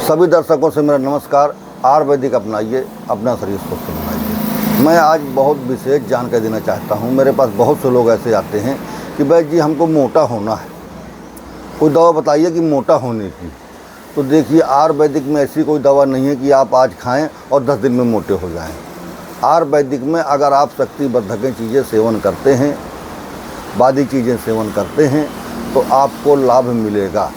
सभी दर्शकों से मेरा नमस्कार। आयुर्वेदिक अपनाइए, अपना शरीर स्वस्थ बनाइए। मैं आज बहुत विशेष जानकारी देना चाहता हूं। मेरे पास बहुत से लोग ऐसे आते हैं कि भाई जी हमको मोटा होना है, कोई दवा बताइए कि मोटा होने की। तो देखिए, आयुर्वेदिक में ऐसी कोई दवा नहीं है कि आप आज खाएं और 10 दिन में मोटे हो जाएं। आयुर्वेदिक में अगर आप शक्तिवर्धक चीज़ें सेवन करते हैं, बादी चीज़ें सेवन करते हैं, तो आपको लाभ मिलेगा,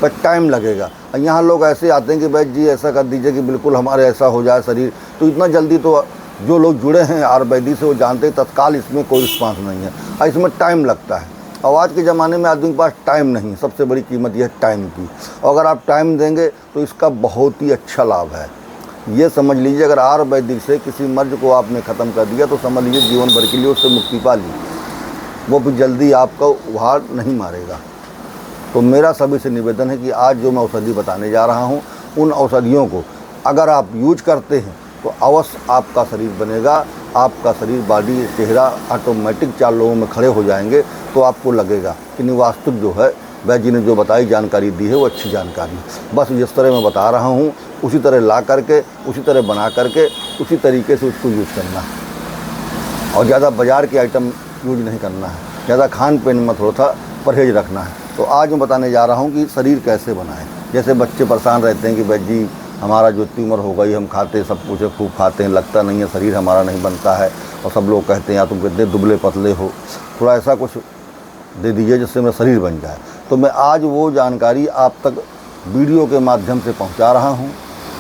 पर टाइम लगेगा। यहाँ लोग ऐसे आते हैं कि भाई जी ऐसा कर दीजिए कि बिल्कुल हमारे ऐसा हो जाए शरीर, तो इतना जल्दी तो जो लोग जुड़े हैं आयुर्वेदिक से वो जानते हैं तत्काल इसमें कोई रिस्पांस नहीं है, और इसमें टाइम लगता है। और आज के ज़माने में आदमी के पास टाइम नहीं, सबसे बड़ी कीमत यह है टाइम की। और अगर आप टाइम देंगे तो इसका बहुत ही अच्छा लाभ है। ये समझ लीजिए, अगर आयुर्वेदिक से किसी मर्ज को आपने ख़त्म कर दिया तो समझ लीजिए जीवन भर के लिए उससे मुक्ति पा ली, वो भी जल्दी आपको उभार नहीं मारेगा। तो मेरा सभी से निवेदन है कि आज जो मैं औषधि बताने जा रहा हूँ, उन औषधियों को अगर आप यूज करते हैं तो अवश्य आपका शरीर बनेगा, आपका शरीर, बॉडी, चेहरा ऑटोमेटिक 4 लोगों में खड़े हो जाएंगे। तो आपको लगेगा कि वास्तविक जो है वह जी ने जो बताई जानकारी दी है वो अच्छी जानकारी है। बस जिस तरह मैं बता रहा हूँ उसी तरह ला करके, उसी तरह बना करके, उसी तरीके से उसको यूज करना है। और ज़्यादा बाज़ार के आइटम यूज नहीं करना है, ज़्यादा खान पीन में थोड़ा सा परहेज रखना है। तो आज मैं बताने जा रहा हूँ कि शरीर कैसे बनाएं। जैसे बच्चे परेशान रहते हैं कि भाई जी हमारा जो इतनी उम्र हो गई, हम खाते सब कुछ खूब खाते हैं, लगता नहीं है, शरीर हमारा नहीं बनता है, और सब लोग कहते हैं यार तुम कितने दुबले पतले हो, थोड़ा ऐसा कुछ दे दीजिए जिससे मेरा शरीर बन जाए। तो मैं आज वो जानकारी आप तक वीडियो के माध्यम से पहुँचा रहा हूँ।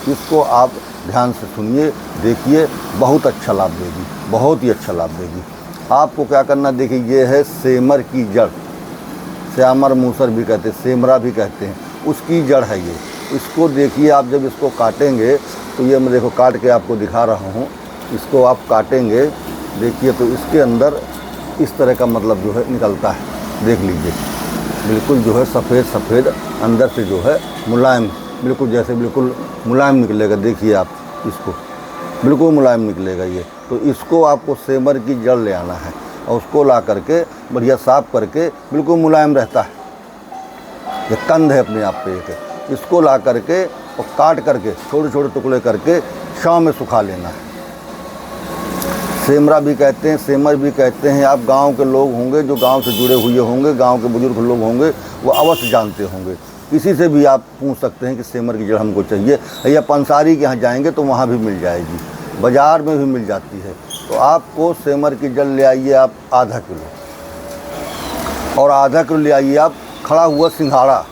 इसको आप ध्यान से सुनिए, देखिए, बहुत अच्छा लाभ देगी, बहुत ही अच्छा लाभ देगी। आपको क्या करना, देखिए ये है सेमर की जड़, श्यामर मूसर भी कहते हैं, सेमरा भी कहते हैं, उसकी जड़ है ये। इसको देखिए, आप जब इसको काटेंगे तो ये मैं देखो काट के आपको दिखा रहा हूँ। इसको आप काटेंगे, देखिए, तो इसके अंदर इस तरह का मतलब जो है निकलता है, देख लीजिए, बिल्कुल जो है सफ़ेद सफ़ेद अंदर से जो है मुलायम, बिल्कुल जैसे बिल्कुल मुलायम निकलेगा। देखिए आप इसको, बिल्कुल मुलायम निकलेगा ये। तो इसको आपको सेमर की जड़ ले आना है और उसको ला करके बढ़िया साफ करके, बिल्कुल मुलायम रहता है, ये कंद है अपने आप पे एक। इसको ला करके और काट करके छोटे छोटे टुकड़े करके छांव में सुखा लेना है। सेमरा भी कहते हैं, सेमर भी कहते हैं। आप गांव के लोग होंगे जो गांव से जुड़े हुए होंगे, गांव के बुजुर्ग लोग होंगे, वो अवश्य जानते होंगे। किसी से भी आप पूछ सकते हैं कि सेमर की जड़ हमको चाहिए, या पंसारी के यहाँ जाएंगे तो वहाँ भी मिल जाएगी, बाज़ार में भी मिल जाती है। तो आपको सेमर की जड़ ले आइए आप आधा किलो, और आधा किलो ले आइए आप खड़ा हुआ सिंघाड़ा,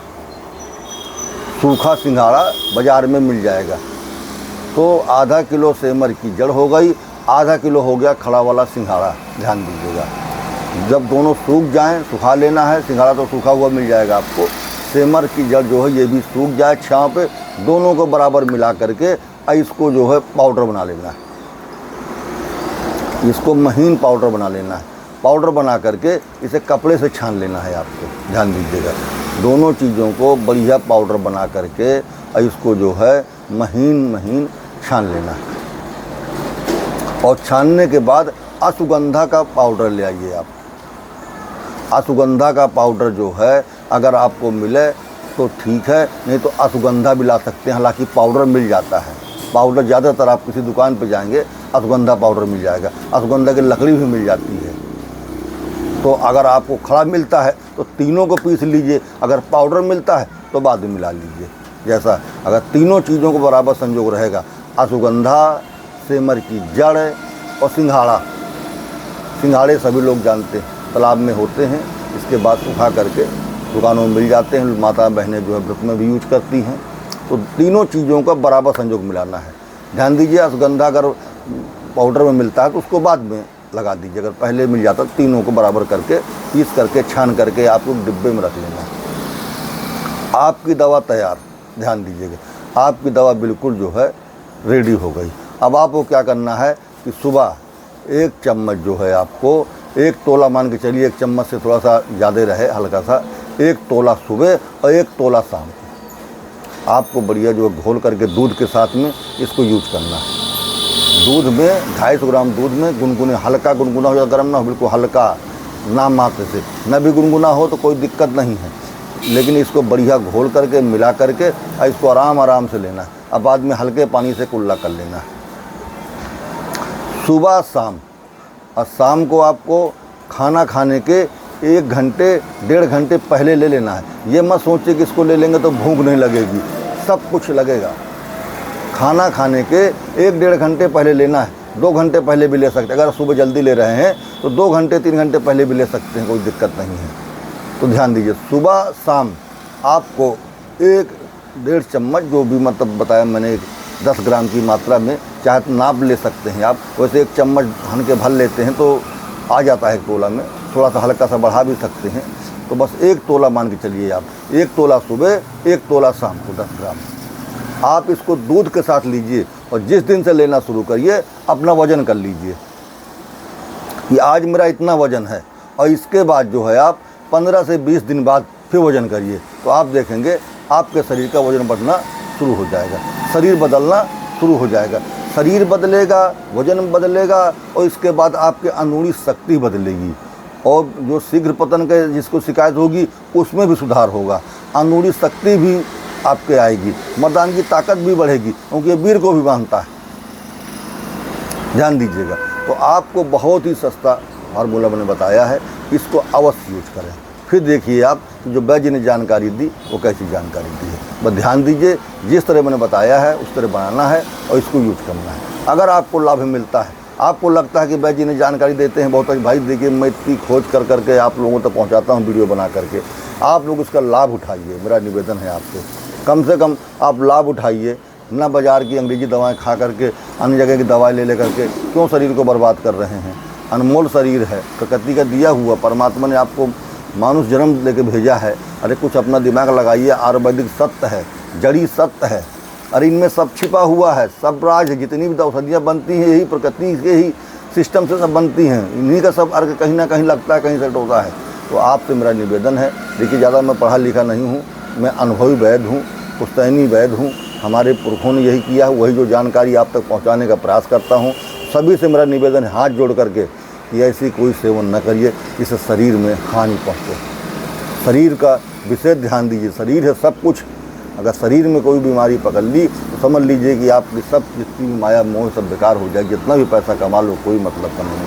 सूखा सिंघाड़ा बाज़ार में मिल जाएगा। तो आधा किलो सेमर की जड़ हो गई, आधा किलो हो गया खड़ा वाला सिंघाड़ा। ध्यान दीजिएगा, जब दोनों सूख जाएं, सुखा लेना है। सिंघाड़ा तो सूखा हुआ मिल जाएगा आपको, सेमर की जड़ जो है ये भी सूख जाए छांव पे, दोनों को बराबर मिला करके इसको जो है पाउडर बना लेना है। इसको महीन पाउडर बना लेना है। पाउडर बना करके इसे कपड़े से छान लेना है आपको। ध्यान दीजिएगा, दोनों चीज़ों को बढ़िया पाउडर बना करके इसको जो है महीन महीन छान लेना है। और छानने के बाद अश्वगंधा का पाउडर ले आइए आप। अश्वगंधा का पाउडर जो है अगर आपको मिले तो ठीक है, नहीं तो अश्वगंधा भी ला सकते हैं। हालांकि पाउडर मिल जाता है, पाउडर ज़्यादातर आप किसी दुकान पे जाएंगे अश्वगंधा पाउडर मिल जाएगा। अश्वगंधा की लकड़ी भी मिल जाती है। तो अगर आपको खड़ा मिलता है तो तीनों को पीस लीजिए, अगर पाउडर मिलता है तो बाद में मिला लीजिए। जैसा अगर तीनों चीज़ों को बराबर संयोग रहेगा, अश्वगंधा, सेमर की जड़ और सिंघाड़ा। सिंघाड़े सभी लोग जानते हैं, तालाब में होते हैं। इसके बाद सुखा करके दुकानों में मिल जाते हैं, माता बहनें जो है व्रत में भी यूज करती हैं। तो तीनों चीज़ों का बराबर संयोग मिलाना है। ध्यान दीजिए, अश्वगंधा अगर पाउडर में मिलता है तो उसको बाद में लगा दीजिए, अगर पहले मिल जाता तो तीनों को बराबर करके पीस करके छान करके आपको डिब्बे में रख लेना है। आपकी दवा तैयार। ध्यान दीजिएगा, आपकी दवा बिल्कुल जो है रेडी हो गई। अब आपको क्या करना है कि सुबह 1 चम्मच जो है आपको, 1 तोला मान के चलिए, 1 चम्मच से थोड़ा सा ज़्यादा रहे, हल्का सा, 1 तोला सुबह और 1 तोला शाम को आपको बढ़िया जो घोल करके दूध के साथ में इसको यूज करना है। दूध में 250 ग्राम दूध में गुनगुने, हल्का गुनगुना हो या गर्म ना हो, बिल्कुल हल्का, नाम मात्र से, न भी गुनगुना हो तो कोई दिक्कत नहीं है। लेकिन इसको बढ़िया घोल करके मिला करके और इसको आराम आराम से लेना है। अब बाद में हल्के पानी से कुल्ला कर लेना है सुबह शाम। और शाम को आपको खाना खाने के 1 घंटे 1.5 घंटे पहले ले लेना है। ये मत सोचिए कि इसको ले लेंगे तो भूख नहीं लगेगी, सब कुछ लगेगा। खाना खाने के 1-1.5 घंटे पहले लेना है, 2 घंटे पहले भी ले सकते हैं। अगर सुबह जल्दी ले रहे हैं तो 2 घंटे 3 घंटे पहले भी ले सकते हैं, कोई दिक्कत नहीं है। तो ध्यान दीजिए, सुबह शाम आपको 1-1.5 चम्मच, जो भी मतलब बताया मैंने, 10 ग्राम की मात्रा में चाहे तो नाप ले सकते हैं आप। वैसे 1 चम्मच हन के भर लेते हैं तो आ जाता है 1 तोला में, थोड़ा सा हल्का सा बढ़ा भी सकते हैं। तो बस 1 तोला मान के चलिए आप, 1 तोला सुबह 1 तोला शाम को 10 ग्राम। आप इसको दूध के साथ लीजिए और जिस दिन से लेना शुरू करिए अपना वज़न कर लीजिए कि आज मेरा इतना वज़न है, और इसके बाद जो है आप 15 से 20 दिन बाद फिर वज़न करिए, तो आप देखेंगे आपके शरीर का वज़न बढ़ना शुरू हो जाएगा, शरीर बदलना शुरू हो जाएगा। शरीर बदलेगा, वज़न बदलेगा और इसके बाद आपके अंदरूनी शक्ति बदलेगी, और जो शीघ्र पतन के जिसको शिकायत होगी उसमें भी सुधार होगा। अंदरूनी शक्ति भी आपके आएगी, मर्दान की ताकत भी बढ़ेगी, क्योंकि ये वीर को भी बांधता है। ध्यान दीजिएगा। तो आपको बहुत ही सस्ता फार्मूला मैंने बताया है, इसको अवश्य यूज करें। फिर देखिए आप जो वैद्य जी ने जानकारी दी वो कैसी जानकारी दी है। बस ध्यान दीजिए, जिस तरह मैंने बताया है उस तरह बनाना है और इसको यूज करना है। अगर आपको लाभ मिलता है, आपको लगता है कि वैद्य जी ने जानकारी देते हैं बहुत अच्छी, भाई देखिए मैं इतनी खोज कर करके आप लोगों तक पहुंचाता हूं वीडियो बना करके, आप लोग उसका लाभ उठाइए। मेरा निवेदन है आपसे, कम से कम आप लाभ उठाइए, ना बाज़ार की अंग्रेजी दवाएं खा करके, अन्य जगह की दवाई ले करके क्यों शरीर को बर्बाद कर रहे हैं। अनमोल शरीर है, प्रकृति का दिया हुआ, परमात्मा ने आपको मानुष जन्म लेके भेजा है। अरे कुछ अपना दिमाग लगाइए, आयुर्वेदिक सत्य है, जड़ी सत्य है, अरे इनमें सब छिपा हुआ है, सब राज है। जितनी भी औषधियाँ बनती हैं यही प्रकृति के ही सिस्टम से सब बनती हैं, इन्हीं का सब अर्घ कहीं ना कहीं लगता है, कहीं से होता है। तो आपसे मेरा निवेदन है, देखिए ज़्यादा मैं पढ़ा लिखा नहीं हूँ, मैं अनुभवी वैद्य हूँ, पुश्तैनी वैद्य हूँ। हमारे पुरखों ने यही किया, वही जो जानकारी आप तक पहुँचाने का प्रयास करता हूँ। सभी से मेरा निवेदन है हाथ जोड़ करके कि ऐसी कोई सेवन न करिए जिससे शरीर में हानि पहुँचे। शरीर का विशेष ध्यान दीजिए, शरीर है सब कुछ। अगर शरीर में कोई बीमारी पकड़ ली तो समझ लीजिए कि आपकी सब जितनी भी माया मोह सब बेकार हो जाएगी। जितना भी पैसा कमा लो कोई मतलब का नहीं,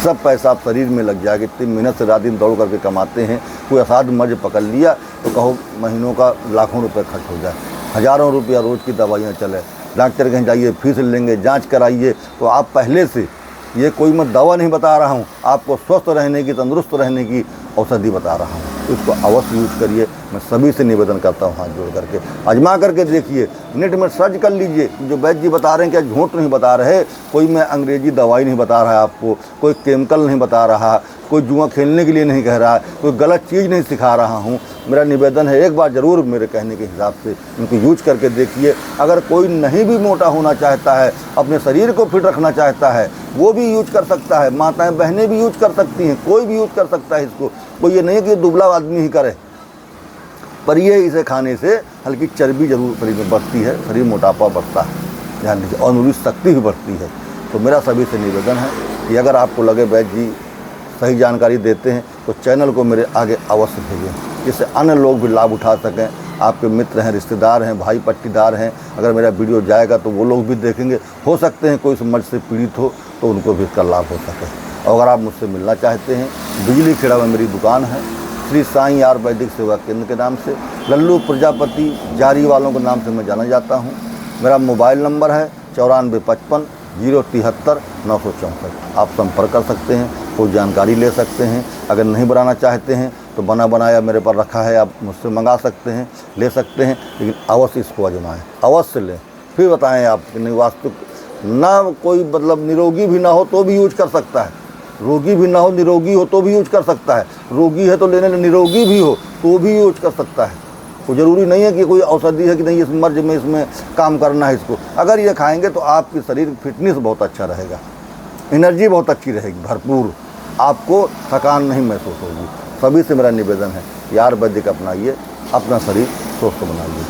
सब पैसा आप शरीर में लग जाएगा। इतनी मेहनत से रात दिन दौड़ करके कमाते हैं, कोई असाध्य मर्ज पकड़ लिया तो कहो महीनों का लाखों रुपए खर्च हो जाए, हज़ारों रुपया रोज़ की दवाइयाँ चले, डॉक्टर कहीं जाइए फीस लेंगे, जांच कराइए। तो आप पहले से, ये कोई मैं दवा नहीं बता रहा हूँ, आपको स्वस्थ रहने की, तंदुरुस्त रहने की औषधि बता रहा हूँ। इसको अवश्य यूज करिए। मैं सभी से निवेदन करता हूँ हाथ जोड़ करके, आजमा करके देखिए, नेट में सर्च कर लीजिए। जो वैद्य जी बता रहे हैं क्या झूठ नहीं बता रहे, कोई मैं अंग्रेजी दवाई नहीं बता रहा है आपको, कोई केमिकल नहीं बता रहा, कोई जुआ खेलने के लिए नहीं कह रहा है, कोई गलत चीज़ नहीं सिखा रहा हूँ। मेरा निवेदन है एक बार ज़रूर मेरे कहने के हिसाब से इनको यूज करके देखिए। अगर कोई नहीं भी मोटा होना चाहता है, अपने शरीर को फिट रखना चाहता है, वो भी यूज कर सकता है। माताएं बहनें भी यूज कर सकती हैं, कोई भी यूज कर सकता है इसको। कोई ये नहीं कि दुबला आदमी ही करे, पर ये इसे खाने से हल्की चर्बी जरूर शरीर में बढ़ती है, शरीर मोटापा बढ़ता है, ध्यान दीजिए, और नूरी शक्ति भी बढ़ती है। तो मेरा सभी से निवेदन है कि अगर आपको लगे वैद्य जी सही जानकारी देते हैं तो चैनल को मेरे आगे अवश्य भेजें, जिससे अन्य लोग भी लाभ उठा सकें। आपके मित्र हैं, रिश्तेदार हैं, भाई पट्टीदार हैं, अगर मेरा वीडियो जाएगा तो वो लोग भी देखेंगे। हो सकते हैं कोई समझ से पीड़ित हो तो उनको भी इसका लाभ हो सके। और अगर आप मुझसे मिलना चाहते हैं, बिजली खेड़ा में मेरी दुकान है, श्री साईं आयुर्वेदिक सेवा केंद्र के नाम से, लल्लू प्रजापति जारी वालों के नाम से मैं जाना जाता हूँ। मेरा मोबाइल नंबर है 9455 073 964। आप संपर्क कर सकते हैं, कोई जानकारी ले सकते हैं। अगर नहीं बनाना चाहते हैं तो बना बनाया मेरे पर रखा है, आप मुझसे मंगा सकते हैं, ले सकते हैं, लेकिन अवश्य इसको आजमाएं, अवश्य लें, फिर बताएं आप कि वास्तु ना कोई मतलब निरोगी भी ना हो तो भी यूज कर सकता है, रोगी भी ना हो निरोगी हो तो भी यूज कर सकता है, रोगी है तो लेने निरोगी भी हो तो भी यूज कर सकता है। तो ज़रूरी नहीं है कि कोई औषधि है कि नहीं इस मर्ज में इसमें काम करना है इसको। अगर ये खाएंगे तो आपकी शरीर फिटनेस बहुत अच्छा रहेगा, एनर्जी बहुत अच्छी रहेगी, भरपूर, आपको थकान नहीं महसूस होगी। सभी से मेरा निवेदन है यार, आयुर्वेदिक अपनाइए, अपना शरीर स्वस्थ बनाइए।